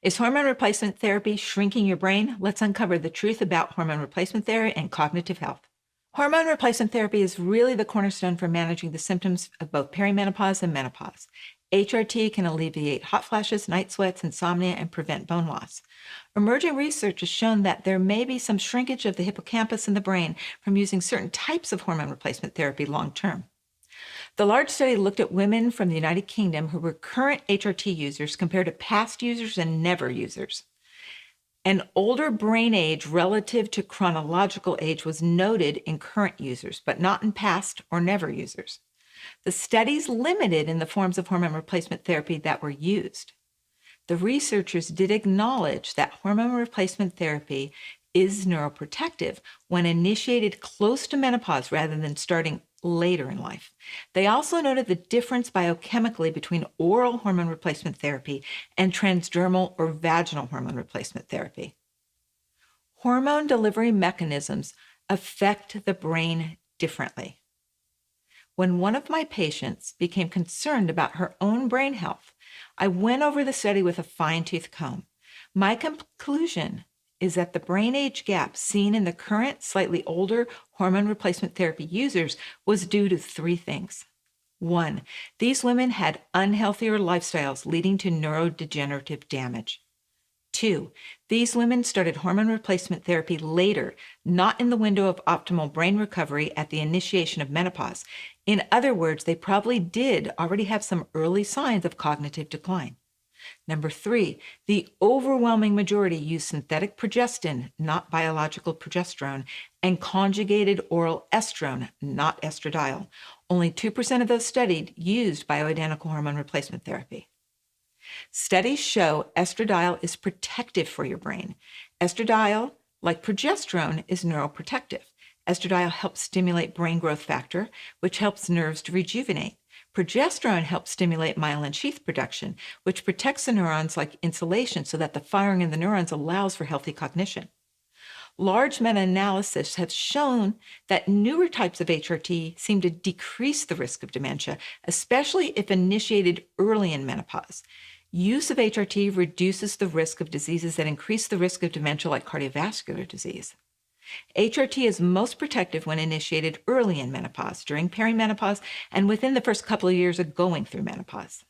Is hormone replacement therapy shrinking your brain? Let's uncover the truth about hormone replacement therapy and cognitive health. Hormone replacement therapy is really the cornerstone for managing the symptoms of both perimenopause and menopause. HRT can alleviate hot flashes, night sweats, insomnia, and prevent bone loss. Emerging research has shown that there may be some shrinkage of the hippocampus in the brain from using certain types of hormone replacement therapy long term. The large study looked at women from the United Kingdom who were current HRT users compared to past users and never users. An older brain age relative to chronological age was noted in current users, but not in past or never users. The studies limited in the forms of hormone replacement therapy that were used. The researchers did acknowledge that hormone replacement therapy is neuroprotective when initiated close to menopause rather than starting later in life. They also noted the difference biochemically between oral hormone replacement therapy and transdermal or vaginal hormone replacement therapy. Hormone delivery mechanisms affect the brain differently. When one of my patients became concerned about her own brain health, I went over the study with a fine-tooth comb. My conclusion is that the brain age gap seen in the current, slightly older hormone replacement therapy users was due to three things. 1, these women had unhealthier lifestyles leading to neurodegenerative damage. 2, these women started hormone replacement therapy later, not in the window of optimal brain recovery at the initiation of menopause. In other words, they probably did already have some early signs of cognitive decline. Number 3, the overwhelming majority used synthetic progestin, not biological progesterone, and conjugated oral estrone, not estradiol. Only 2% of those studied used bioidentical hormone replacement therapy. Studies show estradiol is protective for your brain. Estradiol, like progesterone, is neuroprotective. Estradiol helps stimulate brain growth factor, which helps nerves to rejuvenate. Progesterone helps stimulate myelin sheath production, which protects the neurons like insulation so that the firing in the neurons allows for healthy cognition. Large meta-analyses have shown that newer types of HRT seem to decrease the risk of dementia, especially if initiated early in menopause. Use of HRT reduces the risk of diseases that increase the risk of dementia like cardiovascular disease. HRT is most protective when initiated early in menopause, during perimenopause, and within the first couple of years of going through menopause.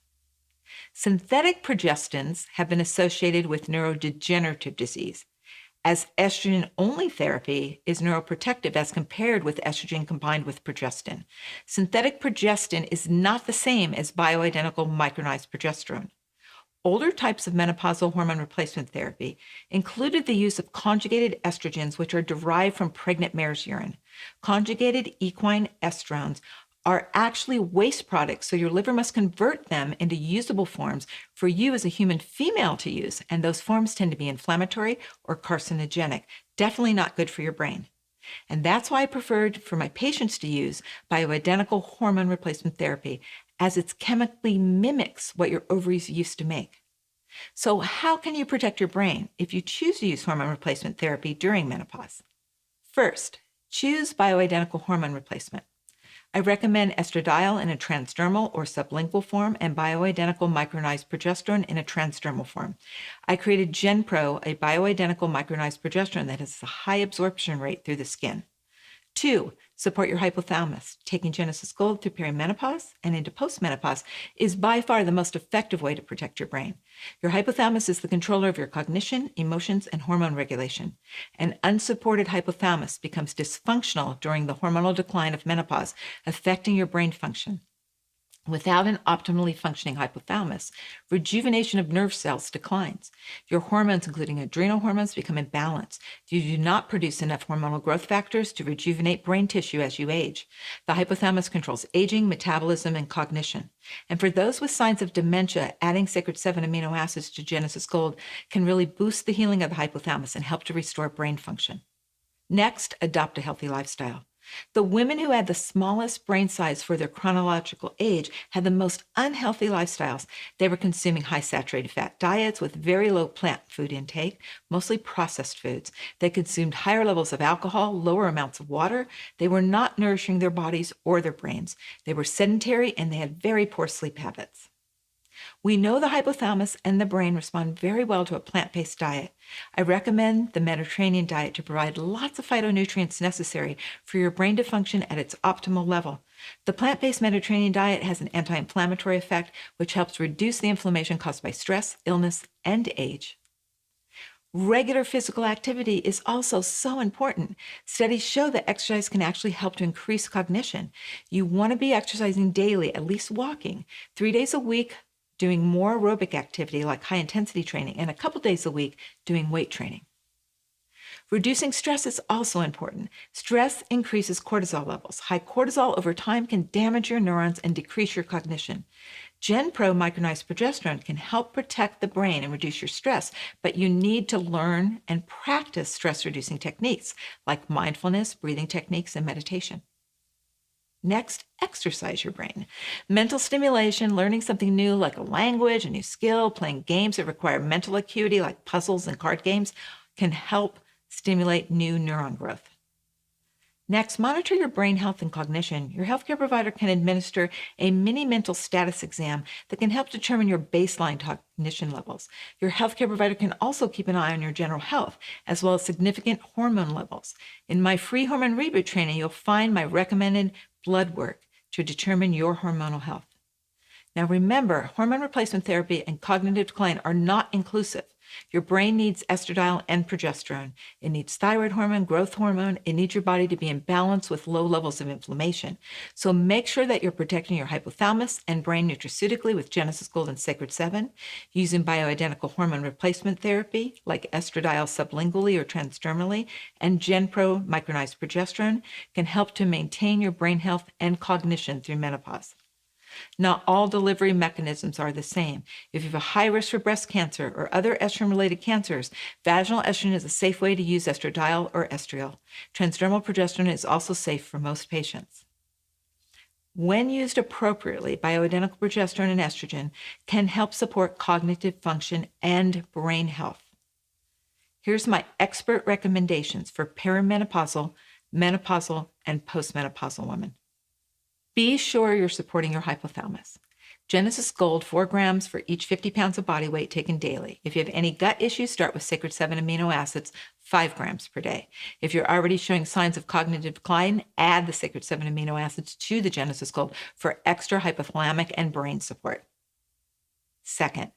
Synthetic progestins have been associated with neurodegenerative disease, as estrogen-only therapy is neuroprotective as compared with estrogen combined with progestin. Synthetic progestin is not the same as bioidentical micronized progesterone. Older types of menopausal hormone replacement therapy included the use of conjugated estrogens, which are derived from pregnant mare's urine. Conjugated equine estrogens are actually waste products, so your liver must convert them into usable forms for you as a human female to use, and those forms tend to be inflammatory or carcinogenic, definitely not good for your brain. And that's why I preferred for my patients to use bioidentical hormone replacement therapy, as it chemically mimics what your ovaries used to make. So how can you protect your brain if you choose to use hormone replacement therapy during menopause? First, choose bioidentical hormone replacement. I recommend estradiol in a transdermal or sublingual form and bioidentical micronized progesterone in a transdermal form. I created GenPro, a bioidentical micronized progesterone that has a high absorption rate through the skin. 2, support your hypothalamus. Taking Genesis Gold through perimenopause and into postmenopause is by far the most effective way to protect your brain. Your hypothalamus is the controller of your cognition, emotions, and hormone regulation. An unsupported hypothalamus becomes dysfunctional during the hormonal decline of menopause, affecting your brain function. Without an optimally functioning hypothalamus, rejuvenation of nerve cells declines. Your hormones, including adrenal hormones, become imbalanced. You do not produce enough hormonal growth factors to rejuvenate brain tissue as you age. The hypothalamus controls aging, metabolism, and cognition. And for those with signs of dementia, adding Sacred 7 amino acids to Genesis Gold can really boost the healing of the hypothalamus and help to restore brain function. Next, adopt a healthy lifestyle. The women who had the smallest brain size for their chronological age had the most unhealthy lifestyles. They were consuming high saturated fat diets with very low plant food intake, mostly processed foods. They consumed higher levels of alcohol, lower amounts of water. They were not nourishing their bodies or their brains. They were sedentary and they had very poor sleep habits. We know the hypothalamus and the brain respond very well to a plant-based diet. I recommend the Mediterranean diet to provide lots of phytonutrients necessary for your brain to function at its optimal level. The plant-based Mediterranean diet has an anti-inflammatory effect, which helps reduce the inflammation caused by stress, illness, and age. Regular physical activity is also so important. Studies show that exercise can actually help to increase cognition. You want to be exercising daily, at least walking, 3 days a week, doing more aerobic activity like high intensity training, and a couple days a week doing weight training. Reducing stress is also important. Stress increases cortisol levels. High cortisol over time can damage your neurons and decrease your cognition. GenPro micronized progesterone can help protect the brain and reduce your stress, but you need to learn and practice stress-reducing techniques like mindfulness, breathing techniques, and meditation. Next, exercise your brain. Mental stimulation, learning something new like a language, a new skill, playing games that require mental acuity like puzzles and card games can help stimulate new neuron growth. Next, monitor your brain health and cognition. Your healthcare provider can administer a mini mental status exam that can help determine your baseline cognition levels. Your healthcare provider can also keep an eye on your general health, as well as significant hormone levels. In my free hormone reboot training, you'll find my recommended blood work to determine your hormonal health. Now remember, hormone replacement therapy and cognitive decline are not inclusive. Your brain needs estradiol and progesterone. It needs thyroid hormone, growth hormone. It needs your body to be in balance with low levels of inflammation. So make sure that you're protecting your hypothalamus and brain nutraceutically with Genesis Gold and Sacred 7, using bioidentical hormone replacement therapy like estradiol sublingually or transdermally, and GenPro micronized progesterone can help to maintain your brain health and cognition through menopause. Not all delivery mechanisms are the same. If you have a high risk for breast cancer or other estrogen-related cancers, vaginal estrogen is a safe way to use estradiol or estriol. Transdermal progesterone is also safe for most patients. When used appropriately, bioidentical progesterone and estrogen can help support cognitive function and brain health. Here's my expert recommendations for perimenopausal, menopausal, and postmenopausal women. Be sure you're supporting your hypothalamus. Genesis Gold, 4 grams for each 50 pounds of body weight taken daily. If you have any gut issues, start with Sacred 7 amino acids, 5 grams per day. If you're already showing signs of cognitive decline, add the Sacred 7 amino acids to the Genesis Gold for extra hypothalamic and brain support. Second,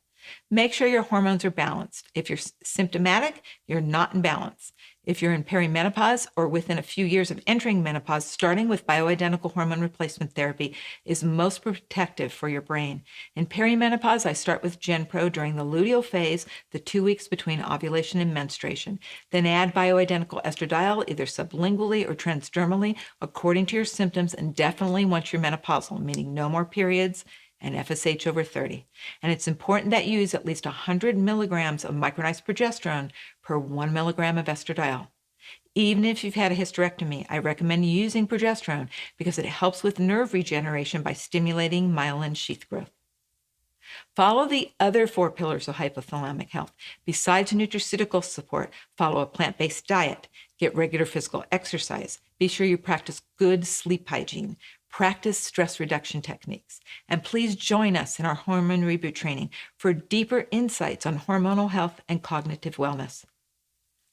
make sure your hormones are balanced. If you're symptomatic, you're not in balance. If you're in perimenopause or within a few years of entering menopause, starting with bioidentical hormone replacement therapy is most protective for your brain. In perimenopause, I start with GenPro during the luteal phase, the 2 weeks between ovulation and menstruation. Then add bioidentical estradiol, either sublingually or transdermally, according to your symptoms, and definitely once you're menopausal, meaning no more periods, and FSH over 30. And it's important that you use at least 100 milligrams of micronized progesterone per 1 milligram of estradiol. Even if you've had a hysterectomy, I recommend using progesterone because it helps with nerve regeneration by stimulating myelin sheath growth. Follow the other 4 pillars of hypothalamic health. Besides nutraceutical support, follow a plant-based diet, get regular physical exercise, be sure you practice good sleep hygiene, practice stress reduction techniques, and please join us in our hormone reboot training for deeper insights on hormonal health and cognitive wellness.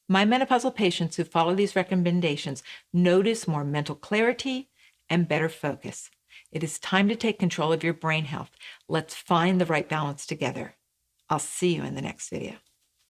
My menopausal patients who follow these recommendations notice more mental clarity and better focus. It is time to take control of your brain health. Let's find the right balance together. I'll see you in the next video.